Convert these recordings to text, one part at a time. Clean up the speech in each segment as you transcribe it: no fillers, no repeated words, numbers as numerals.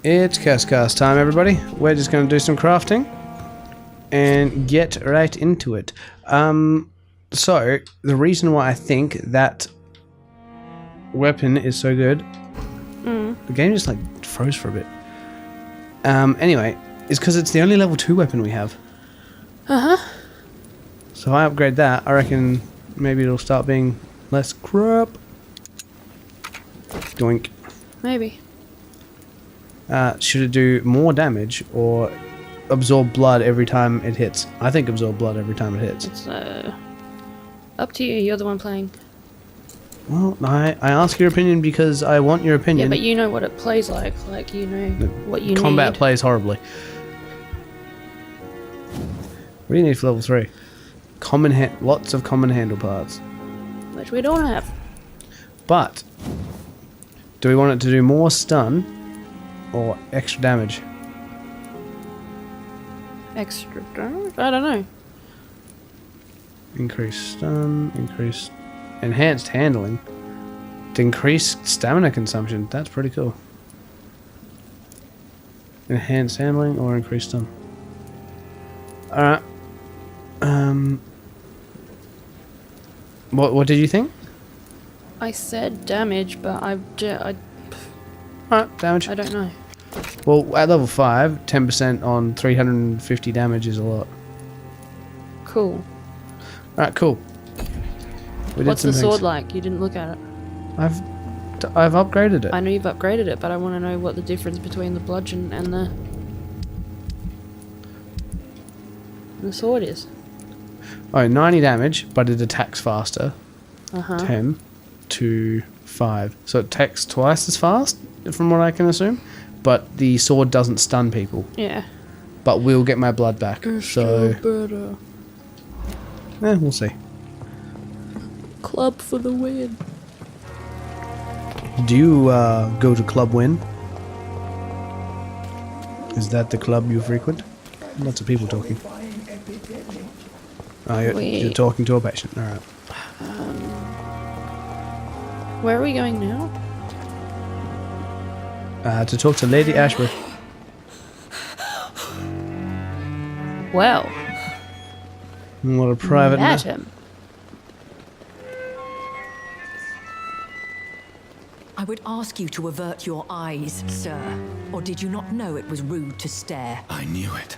It's KestCast time, everybody. We're just going to do some crafting and get right into it. So, the reason why I think that weapon is so good, the game just like froze for a bit. Anyway, is because it's the only level 2 weapon we have. So if I upgrade that, I reckon maybe it'll start being less crap. Doink. Maybe. Should it do more damage or absorb blood every time it hits? I think absorb blood every time it hits. It's up to you. You're the one playing. Well, I ask your opinion because I want your opinion. Yeah, but you know what it plays like. Like, you know what you Combat need. plays horribly. What do you need for level 3? Lots of common handle parts. Which we don't have. But, do we want it to do more stun or extra damage? Extra damage? I don't know. Increased stun, increased enhanced handling, increased stamina consumption. That's pretty cool. Enhanced handling or increased stun. Alright. What did you think? I said damage, but I Alright, damage. don't know. Well, at level 5, 10% on 350 damage is a lot. Cool. Alright, cool. We What's did the some sword things. like? You didn't look at it. I've upgraded it. I know you've upgraded it, but I want to know what the difference between the bludgeon and the sword is. Oh, 90 damage, but it attacks faster. 10 to 5. So it attacks twice as fast, from what I can assume. But the sword doesn't stun people. Yeah. But we'll get my blood back. So, better. we'll see. Club for the win. Do you go to Club Win? Is that the club you frequent? Lots of people talking. Oh, you're talking to a patient. Alright. Where are we going now? To talk to Lady Ashbury. Well. What a private Madam. I would ask you to avert your eyes, sir. Or did you not know it was rude to stare? I knew it.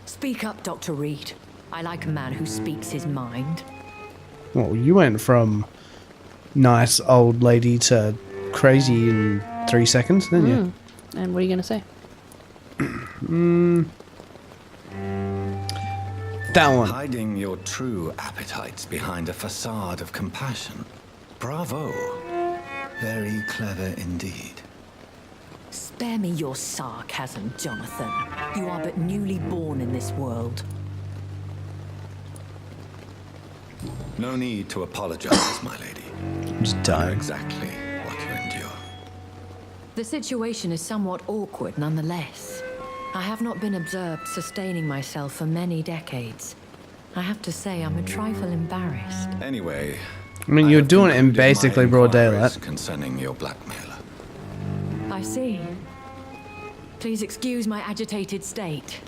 Speak up, Dr. Reed. I like a man who speaks his mind. Well, you went from nice old lady to crazy in 3 seconds, didn't you? And what are you going to say? That one. Hiding your true appetites behind a facade of compassion. Bravo. Very clever indeed. Spare me your sarcasm, Jonathan. You are but newly born in this world. No need to apologize, my lady. I'm just I know dying. exactly what you endure. The situation is somewhat awkward nonetheless. I have not been observed sustaining myself for many decades. I have to say I'm a trifle embarrassed. Anyway, I mean, you're doing it in basically broad daylight. Concerning your blackmailer. I see. Please excuse my agitated state.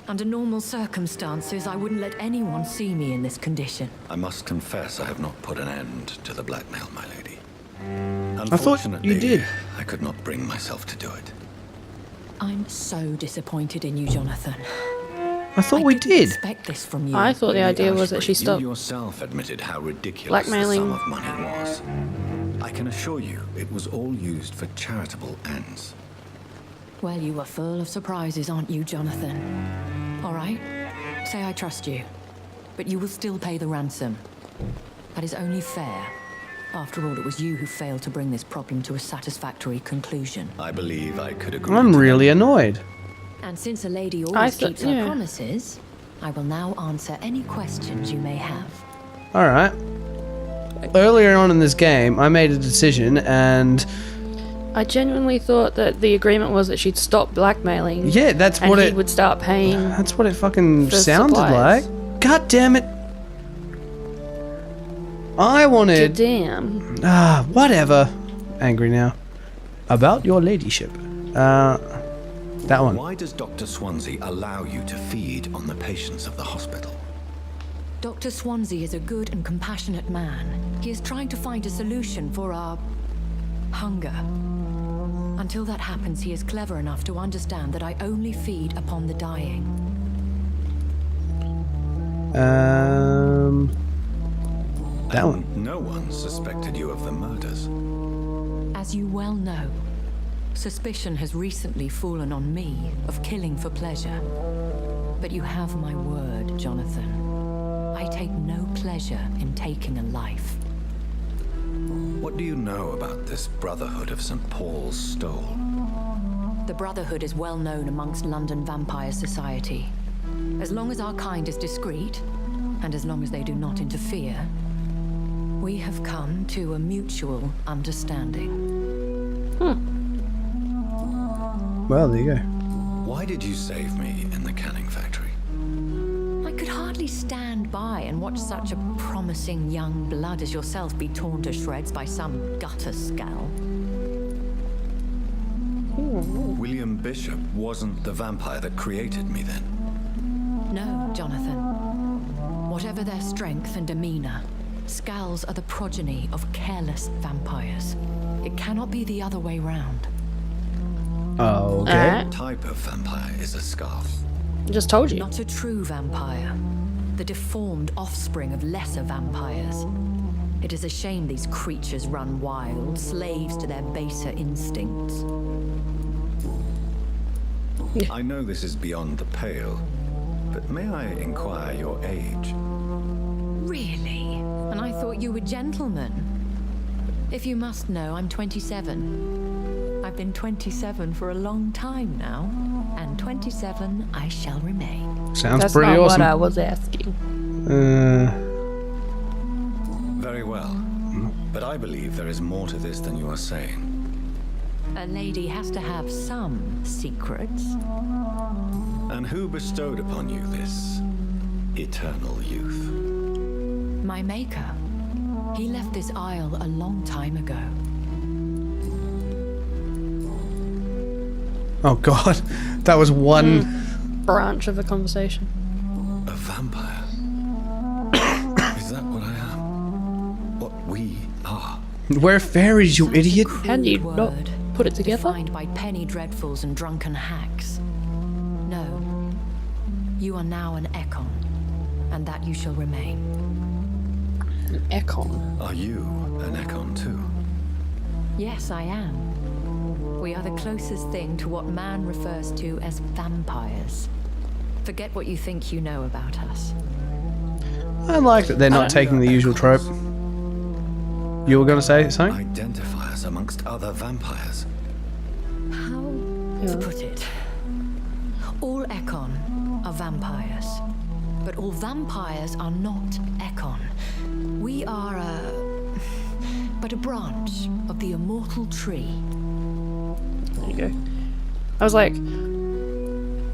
Under normal circumstances, I wouldn't let anyone see me in this condition. I must confess I have not put an end to the blackmail, my lady. I thought you did. I could not bring myself to do it. I'm so disappointed in you, Jonathan. I thought we didn't did. expect this from you. I thought the Lady idea was that Ashbury, she stopped. You yourself admitted how ridiculous blackmailing. the sum of money was. I can assure you it was all used for charitable ends. Well, you are full of surprises, aren't you, Jonathan? All right, say I trust you, but you will still pay the ransom. That is only fair. After all, it was you who failed to bring this problem to a satisfactory conclusion. I believe I could agree. I'm to really that. annoyed. And since a lady always keeps her yeah. promises, I will now answer any questions you may have. Alright. Earlier on in this game, I made a decision and... I genuinely thought that the agreement was that she'd stop blackmailing. Yeah, that's and what he it... would start paying. That's what it fucking for sounded supplies. like. God damn it. I wanted... Damn. Whatever. Angry now. About your ladyship. That one. Why does Dr. Swansea allow you to feed on the patients of the hospital? Dr. Swansea is a good and compassionate man. He is trying to find a solution for our hunger. Until that happens, he is clever enough to understand that I only feed upon the dying. That one. No one suspected you of the murders. As you well know, suspicion has recently fallen on me of killing for pleasure. But you have my word, Jonathan. I take no pleasure in taking a life. What do you know about this Brotherhood of St. Paul's Stole? The Brotherhood is well known amongst London vampire society. As long as our kind is discreet, and as long as they do not interfere, we have come to a mutual understanding. Well, there you go. Why did you save me in the canning factory? I could hardly stand by and watch such a promising young blood as yourself be torn to shreds by some gutter scowl. William Bishop wasn't the vampire that created me then. No, Jonathan. Whatever their strength and demeanor, Scowls are the progeny of careless vampires. It cannot be the other way round. Oh, okay. What type of vampire is a scarf? Just told you. Not a true vampire. The deformed offspring of lesser vampires. It is a shame these creatures run wild, slaves to their baser instincts. I know this is beyond the pale, but may I inquire your age? Really? And I thought you were gentlemen. If you must know, I'm 27. I've been 27 for a long time now, and 27 I shall remain. Sounds That's pretty not awesome. what I was asking. Very well. But I believe there is more to this than you are saying. A lady has to have some secrets. And who bestowed upon you this eternal youth? My maker. He left this isle a long time ago. Oh god, that was one. Branch of the conversation. A vampire? Is that what I am? What we are? We're fairies, you Such a idiot. crude Can you not word, put it together? defined by penny dreadfuls and drunken hacks. No. You are now an Ekon, and that you shall remain. An Ekon. Are you an Ekon too? Yes, I am. We are the closest thing to what man refers to as vampires. Forget what you think you know about us. I like that they're not taking the usual trope. You were going to say something? Identify us amongst other vampires. How to put it? All Ekon are vampires. But all vampires are not Ekon. We are but a branch of the immortal tree. There you go. I was like,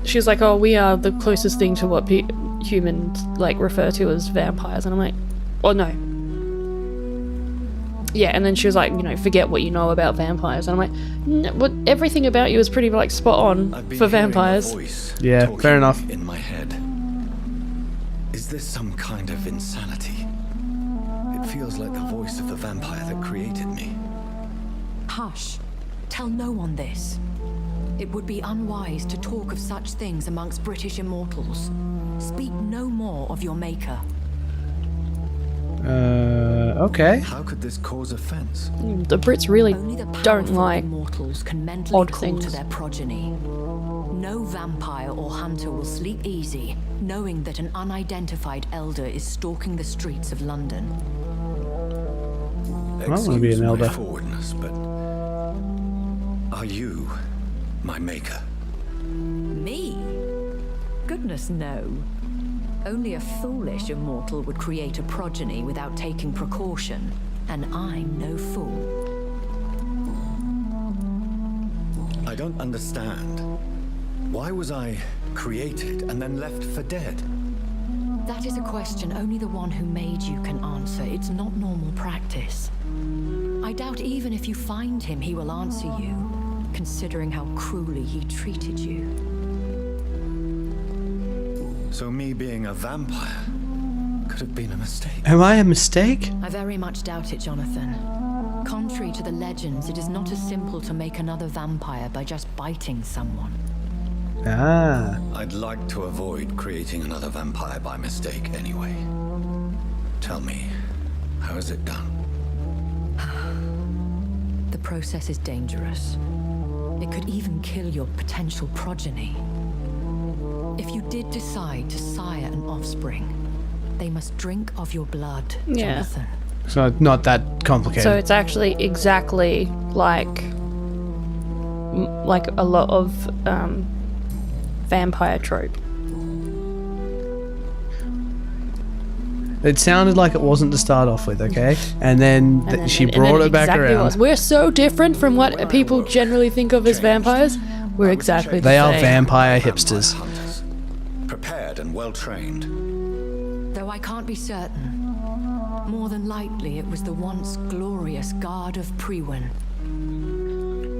she was like, oh, we are the closest thing to what humans like refer to as vampires, and I'm like, oh no. Yeah, and then she was like, you know, forget what you know about vampires, and I'm like, no, what? Everything about you is pretty like spot on I've been for hearing a vampires. voice Yeah, talking fair enough. In my head. Is this some kind of insanity? It feels like the voice of the vampire that created me. Hush. Tell no one this. It would be unwise to talk of such things amongst British immortals. Speak no more of your maker. Okay. How could this cause offense? The Brits really Only the don't powerful like immortals can mentally odd call things. to their progeny. No vampire or hunter will sleep easy, knowing that an unidentified elder is stalking the streets of London. I don't want to be Excuse an my elder. forwardness, but are you my maker? Me? Goodness, no. Only a foolish immortal would create a progeny without taking precaution, and I'm no fool. I don't understand. Why was I created and then left for dead? That is a question only the one who made you can answer. It's not normal practice. I doubt even if you find him, he will answer you. considering how cruelly he treated you. So me being a vampire could have been a mistake. Am I a mistake? I very much doubt it, Jonathan. Contrary to the legends, it is not as simple to make another vampire by just biting someone. Ah. I'd like to avoid creating another vampire by mistake anyway. Tell me, how is it done? The process is dangerous. It could even kill your potential progeny. If you did decide to sire an offspring, they must drink of your blood, Yeah. Jonathan. So not that complicated. So it's actually exactly like a lot of vampire trope. It sounded like it wasn't to start off with, okay? And then And then- she and brought then it back exactly around. was. We're so different from what people generally think of as vampires. We're exactly the They are same. vampire Vampire hipsters. hunters, prepared and well trained. Though I can't be certain. More than likely, it was the once glorious Guard of Priwen.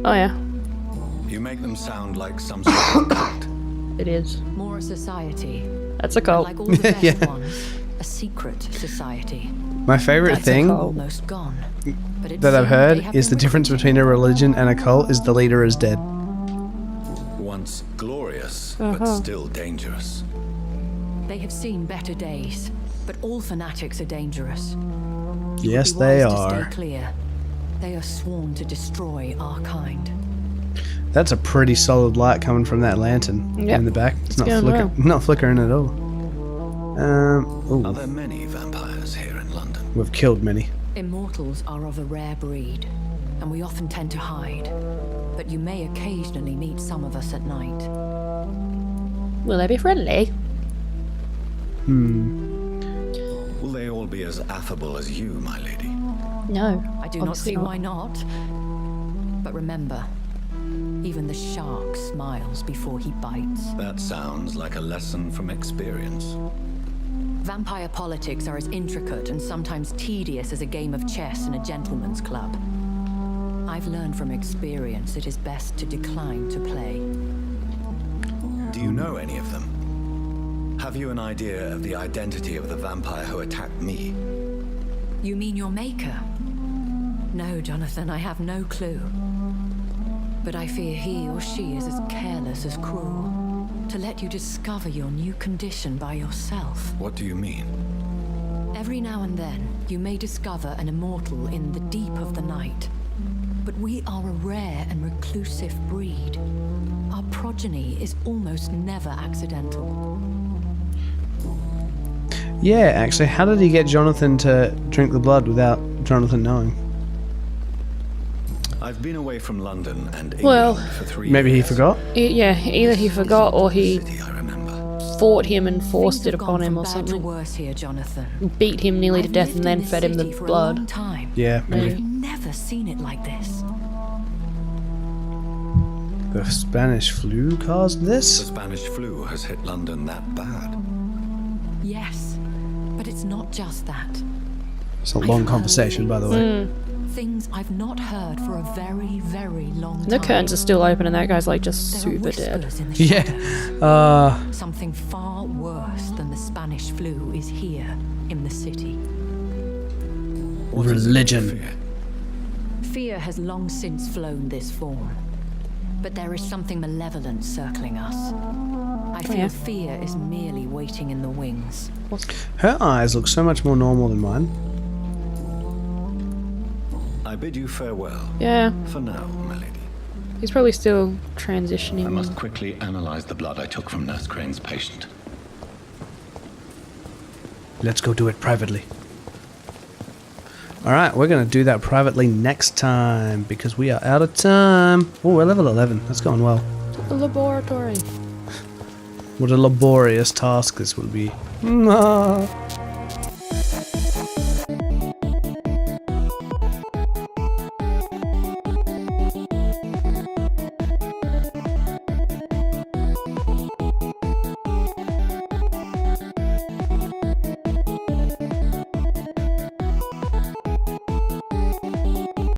Oh yeah, You make them sound like some sort of cult. it is. More a society. That's a And cult. like all the best Yeah. ones, a secret society. My favorite That's a thing cult. Almost gone. But it that I've seems they heard have is the been difference recruiting. between a religion and a cult is the leader is dead. Once glorious, but Uh-huh. still dangerous. They have seen better days, but all fanatics are dangerous. Yes, Be they wise to are. stay clear. They are sworn to destroy our kind. That's a pretty solid light coming from that lantern Yep. in the back. It's not going well. not flickering at all. Are Ooh, there many vampires here in London? we've killed many. Immortals are of a rare breed, and we often tend to hide. But you may occasionally meet some of us at night. Will they be friendly? Will they all be as affable as you, my lady? No. I do not obviously see why not. But remember, even the shark smiles before he bites. That sounds like a lesson from experience. Vampire politics are as intricate and sometimes tedious as a game of chess in a gentleman's club. I've learned from experience it is best to decline to play. Do you know any of them? Have you an idea of the identity of the vampire who attacked me? You mean your maker? No, Jonathan, I have no clue. But I fear he or she is as careless as cruel. To let you discover your new condition by yourself. What do you mean? Every now and then, you may discover an immortal in the deep of the night. But we are a rare and reclusive breed. Our progeny is almost never accidental. Yeah, actually, how did he get Jonathan to drink the blood without Jonathan knowing? I've been away from London and England Well, for 3 Maybe he years. forgot? Yeah, either he forgot or he City, I remember. fought him and forced Things it have upon gone him from or bad to something. worse here, Jonathan. Beat him nearly to I've death lived and in then this fed him the city for a long blood. time. Yeah, maybe. I've never seen it like this. The Spanish flu caused The this? Spanish flu has hit London that bad. Yes, but it's not just that. It's a long conversation, by the way. Things I've not heard for a very, very long time. The curtains are still open and that guy's like just There are super dead. whispers in the Yeah. shadows. Something far worse than the Spanish flu is here in the city. What is it, Religion. fear? Fear has long since flown this form. But there is something malevolent circling us. I feel yeah. fear is merely waiting in the wings. Her eyes look so much more normal than mine. I bid you farewell. Yeah, For now, my lady. he's probably still transitioning. I must quickly analyze the blood I took from Nurse Crane's patient. Let's go do it privately. Alright, we're going to do that privately next time because we are out of time. Oh, we're level 11. That's going well. The laboratory. What a laborious task this will be.